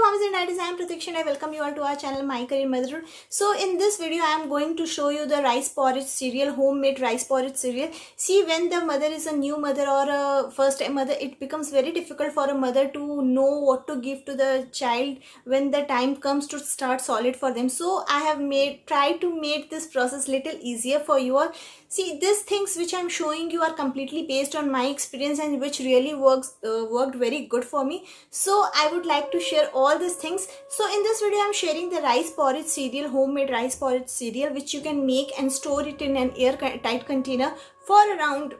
moms and daddies, I am Pratiksha and I welcome you all to our channel My Career Motherhood. So in this video I am going to show you the rice porridge cereal, homemade rice porridge cereal. See, when the mother is a new mother or a first time mother, it becomes very difficult for a mother to know what to give to the child when the time comes to start solid for them. So I have tried to make this process little easier for you all. See, these things which I'm showing you are completely based on my experience and which really worked very good for me. So I would like to share all these things. So in this video I'm sharing the rice porridge cereal, homemade rice porridge cereal, which you can make and store it in an airtight container for around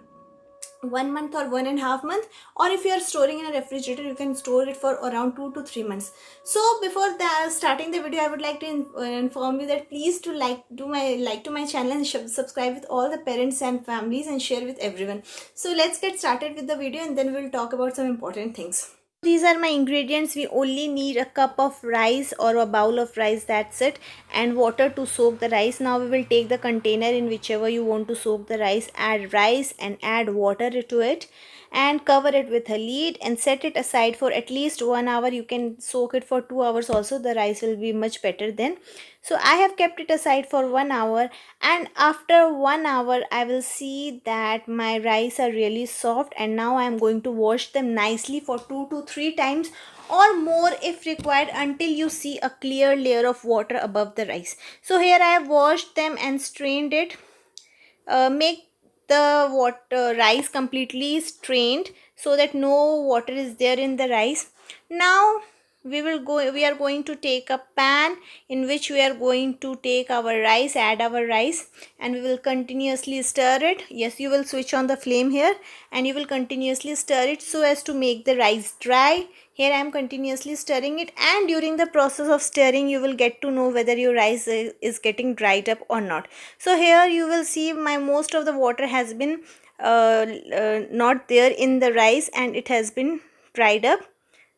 1 month or 1.5 months, or if you are storing in a refrigerator you can store it for around 2 to 3 months. So before starting the video, I would like to inform you that please to like to my channel and subscribe with all the parents and families and share with everyone. So let's get started with the video and then we'll talk about some important things. These are my ingredients. We only need a cup of rice or a bowl of rice, that's it, and water to soak the rice. Now we will take the container in whichever you want to soak the rice, add rice and add water to it and cover it with a lid and set it aside for at least 1 hour. You can soak it for 2 hours also, the rice will be much better then. So I have kept it aside for 1 hour, and after 1 hour I will see that my rice are really soft, and now I am going to wash them nicely for 2 to 3 times or more if required until you see a clear layer of water above the rice. So here I have washed them and strained it. Make the rice completely strained so that no water is there in the rice. Now we are going to take a pan in which we are going to take our rice, add our rice, and we will continuously stir it. Yes, you will switch on the flame here and you will continuously stir it so as to make the rice dry. Here I am continuously stirring it, and during the process of stirring you will get to know whether your rice is getting dried up or not. So here you will see my most of the water has been not there in the rice and it has been dried up.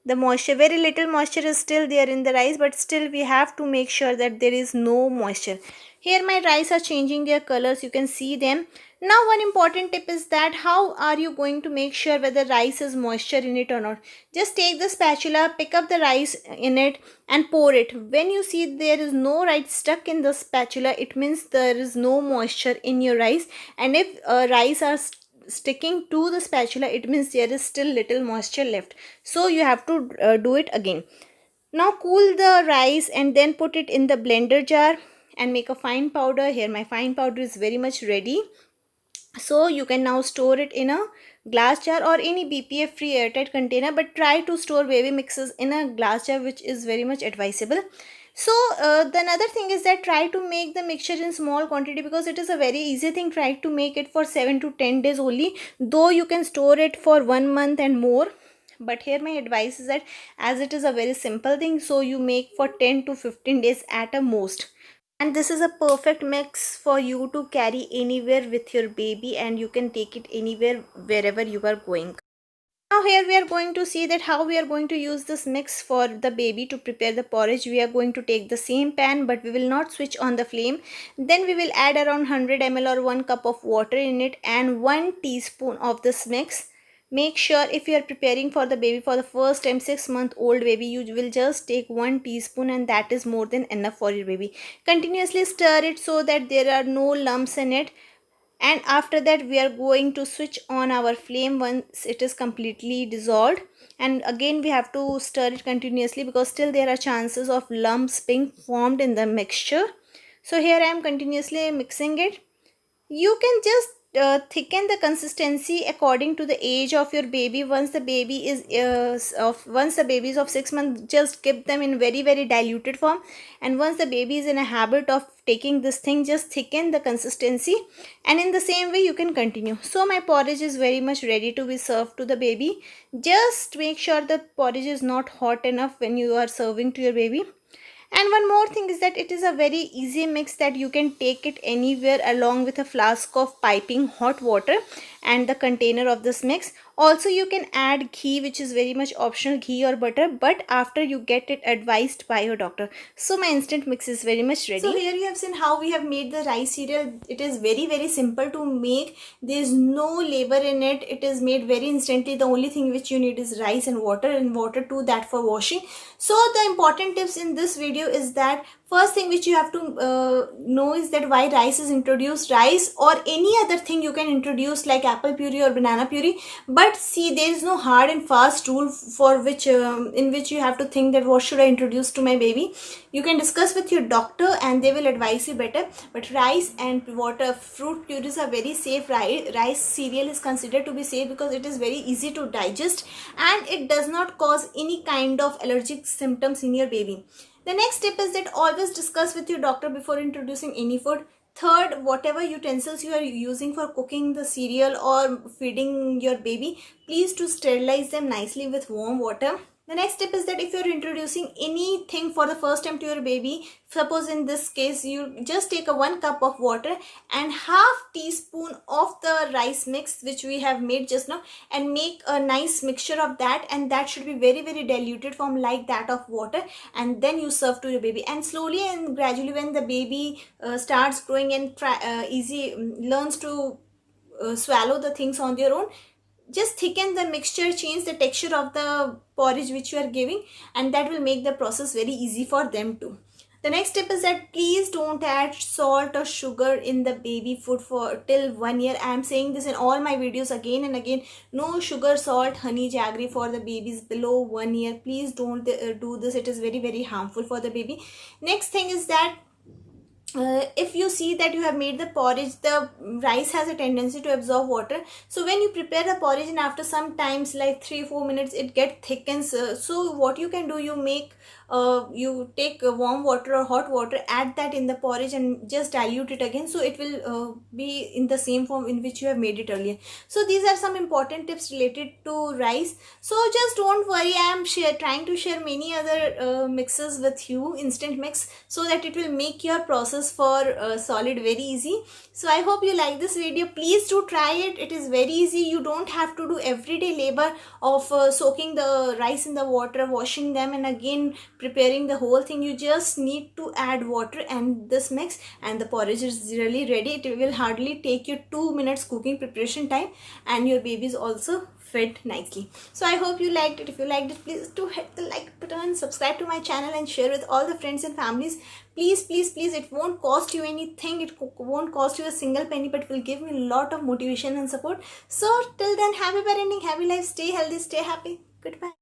The moisture, very little moisture is still there in the rice, but still we have to make sure that there is no moisture. Here my rice are changing their colors, you can see them. Now one important tip is that how are you going to make sure whether rice is moisture in it or not. Just take the spatula, pick up the rice in it and pour it. When you see there is no rice stuck in the spatula, it means there is no moisture in your rice, and if rice are sticking to the spatula, it means there is still little moisture left, so you have to do it again. Now cool the rice and then put it in the blender jar and make a fine powder. Here my fine powder is very much ready, so you can now store it in a glass jar or any BPA free airtight container, but try to store baby mixes in a glass jar, which is very much advisable. So the another thing is that try to make the mixture in small quantity, because it is a very easy thing. Try to make it for 7 to 10 days only, though you can store it for 1 month and more. But here my advice is that as it is a very simple thing, so you make for 10 to 15 days at a most. And this is a perfect mix for you to carry anywhere with your baby, and you can take it anywhere wherever you are going. Now here we are going to see that how we are going to use this mix for the baby to prepare the porridge. We are going to take the same pan, but we will not switch on the flame. Then we will add around 100 ml or 1 cup of water in it and 1 teaspoon of this mix. Make sure if you are preparing for the baby for the first time, 6-month-old baby, you will just take 1 teaspoon and that is more than enough for your baby. Continuously stir it so that there are no lumps in it. And after that we are going to switch on our flame once it is completely dissolved, and again we have to stir it continuously because still there are chances of lumps being formed in the mixture. So here I am continuously mixing it. You can just thicken the consistency according to the age of your baby. Once the baby is of 6 months, just keep them in very diluted form, and once the baby is in a habit of taking this thing, just thicken the consistency, and in the same way you can continue. So my porridge is very much ready to be served to the baby. Just make sure the porridge is not hot enough when you are serving to your baby. And one more thing is that it is a very easy mix that you can take it anywhere along with a flask of piping hot water, and the container of this mix. Also you can add ghee, which is very much optional, ghee or butter, but after you get it advised by your doctor. So my instant mix is very much ready. So here you have seen how we have made the rice cereal. It is very simple to make. There is no labor in it. It is made very instantly. The only thing which you need is rice and water too, that for washing. So the important tips in this video is that first thing which you have to know is that why rice is introduced. Rice or any other thing you can introduce, like apple puree or banana puree, but see, there is no hard and fast rule for which in which you have to think that what should I introduce to my baby. You can discuss with your doctor and they will advise you better. But rice and water, fruit purees are very safe. Rice cereal is considered to be safe because it is very easy to digest and it does not cause any kind of allergic symptoms in your baby. The next tip is that always discuss with your doctor before introducing any food. Third, whatever utensils you are using for cooking the cereal or feeding your baby, please to sterilize them nicely with warm water. The next tip is that if you're introducing anything for the first time to your baby, suppose in this case you just take a 1 cup of water and half teaspoon of the rice mix which we have made just now, and make a nice mixture of that, and that should be very diluted form like that of water, and then you serve to your baby. And slowly and gradually when the baby starts growing and learns to swallow the things on their own, just thicken the mixture, change the texture of the porridge which you are giving, and that will make the process very easy for them too. The next tip is that please don't add salt or sugar in the baby food for till 1 year. I am saying this in all my videos again and again. No sugar, salt, honey, jaggery for the babies below 1 year. Please don't do this. It is very harmful for the baby. Next thing is that if you see that you have made the porridge, the rice has a tendency to absorb water. So when you prepare the porridge and after some times like 3-4 minutes it gets thickens, so what you can do, you take warm water or hot water, add that in the porridge and just dilute it again, so it will be in the same form in which you have made it earlier. So these are some important tips related to rice. So just don't worry, I am trying to share many other mixes with you, instant mix, so that it will make your process for solid very easy. So I hope you like this video. Please do try it. It is very easy. You don't have to do everyday labor of soaking the rice in the water, washing them, and again preparing the whole thing. You just need to add water and this mix, and the porridge is really ready. It will hardly take you 2 minutes cooking preparation time, and your baby is also fed nicely. So I hope you liked it. If you liked it, please do hit the like button, subscribe to my channel and share with all the friends and families. Please, it won't cost you anything. It won't cost you a single penny, but will give me a lot of motivation and support. So till then, happy parenting, happy life, stay healthy, stay happy. Goodbye.